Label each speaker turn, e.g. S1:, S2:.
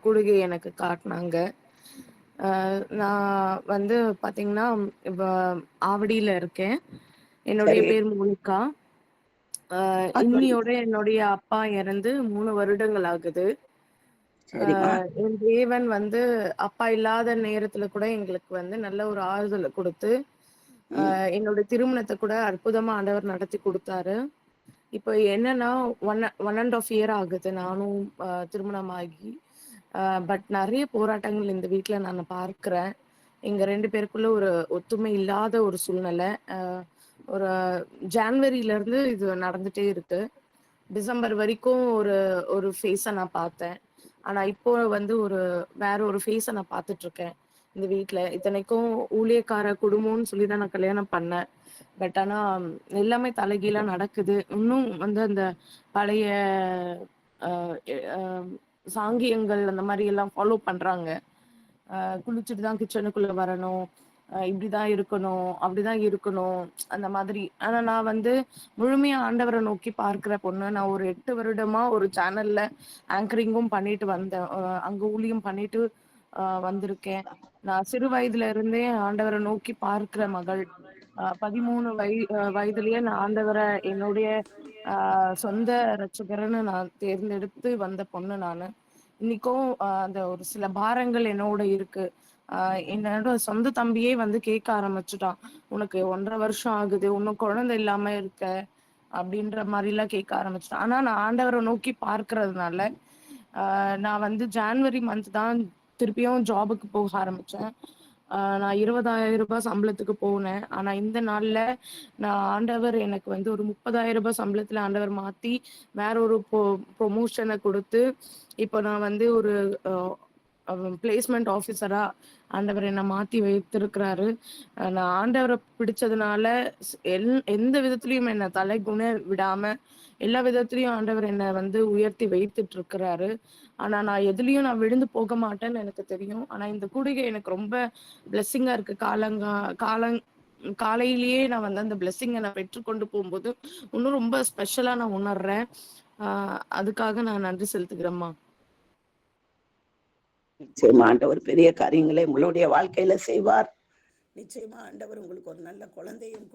S1: கூடுகை எனக்கு காட்டுனாங்க. நான் வந்து பார்த்தீங்கன்னா, இப்ப ஆவடியில இருக்கேன். என்னுடைய
S2: சரி.
S1: பேர் மோனிகா.
S2: சொல்லுங்க.
S1: இன்னியோட என்னுடைய அப்பா இறந்து 3 வருடங்கள் ஆகுது. அ
S2: சரிம்மா.
S1: என் தேவன் வந்து அப்பா இல்லாத நேரத்துல கூட எங்களுக்கு வந்து நல்ல ஒரு ஆறுதல குடுத்து,
S2: ம்.
S1: என்னோட திருமணத்த கூட அற்புதமா ஆண்டவர் நடத்தி குடுத்தாரு. இப்ப என்னன்னா 1 1 1/2 இயர் ஆகுது நானும் திருமணமாகி. பட் நெறைய போராட்டங்கள் இந்த வீட்ல நானு பார்க்கிறேன். எங்க 2 பேருக்குள்ள ஒரு ஒத்துமை இல்லாத ஒரு சூழ்நிலை. ஒரு ஜான்வரிலருந்து இது நடந்துட்டே இருக்கு. டிசம்பர் வரைக்கும் ஒரு ஒரு ஃபேஸ நான் பார்த்தேன். ஆனா இப்போ வந்து வேற ஒரு ஃபேஸ நான் பார்த்துட்டுருக்கேன், இந்த வீட்ல. இத்தனைக்கும் ஊழியக்கார குடும்பம்னு சொல்லி தான் நான் கல்யாணம் பண்ணேன். பட் ஆனா எல்லாமே தலைகீழா நடக்குது. இன்னும் வந்து அந்த பழைய அ எ அ சாங்கியங்கள் அந்த மாரி எல்லாம் ஃபாலோ பண்றாங்க. குளிச்சுட்டு தான் கிச்சனுக்குள்ள வரணும். இப்படிதான் இருக்கணும், அப்படிதான் இருக்கணும். அந்த மாதிரி. ஆனா நான் வந்து முழுமையா ஆண்டவர நோக்கி பார்க்கிற பொண்ணு. நான் ஒரு 8 வருடமா ஒரு சேனல்ல ஆங்கரிங்கும் பண்ணிட்டு வந்தேன். அங்க ஊழியம் பண்ணிட்டு வந்திருக்கேன். நான் சிறு வயதுல இருந்தே ஆண்டவர நோக்கி பார்க்கிற மகள். 13 வயதிலேயே நான் ஆண்டவர என்னுடைய சொந்த இரட்சகர்ன்னு நான் தேர்ந்தெடுத்து வந்த பொண்ணு நானு. இன்னைக்கும் அந்த ஒரு சில பாரங்கள் என்னோட இருக்கு. அ என்னோட சொந்த தம்பியே வந்து கேட்க ஆரம்பிச்சுட்டான். "உனக்கு 1 1/2 வருஷம் ஆகுது. இன்னும் குழந்தை இல்லாம இருக்க." அப்படின்ற மாரிலாம் கேட்க ஆரம்பிச்சுட்டான். ஆனா நான் ஆண்டவர நோக்கி பார்க்கிறதுனால, நான் வந்து ஜான்வரி மந்த் தான் திருப்பியும் ஜாபுக்கு போக ஆரம்பிச்சேன். நான் ரூ. 20,000 சம்பளத்துக்கு போனேன். ஆனா இந்த நாள்ல நான் ஆண்டவர் எனக்கு வந்து ஒரு ரூ. 30,000 சம்பளத்துல ஆண்டவர் மாத்தி, வேற ஒரு ப்ரொமோஷன குடுத்து, இப்போ நான் வந்து ஒரு அ அ பிளேஸ்மென்ட் ஆஃபீசரா ஆண்டவர் என்ன மாத்தி வைத்திருக்கிறாரு. நான் ஆண்டவர பிடிச்சதுனால எந்த விதத்திலயும் என்ன தலைகுனிய விடாம, எல்லா விதத்திலயும் ஆண்டவர் என்ன வந்து உயர்த்தி வைத்துட்டு இருக்கிறாரு. ஆனா நான் எதுலயும் நான் விழுந்து போக மாட்டேன்னு எனக்கு தெரியும். ஆனா இந்த கூடுகை எனக்கு ரொம்ப பிளெஸ்ஸிங்கா இருக்கு. காலையிலேயே நான் வந்து அந்த பிளெஸ்ஸிங்க நான் பெற்றுக்கொண்டு போம்போது, இன்னும் ரொம்ப ஸ்பெஷலா நான் உணர்றேன். ஆ அதுக்காக நான் நன்றி செலுத்துகிறேன்ம்மா.
S2: நிச்சயமா ஆண்டவர் பெரிய காரியங்களை உங்களுடைய வாழ்க்கையில செய்வார். நிச்சயமா ஆண்டவர் உங்களுக்கு ஒரு நல்ல குழந்தையும்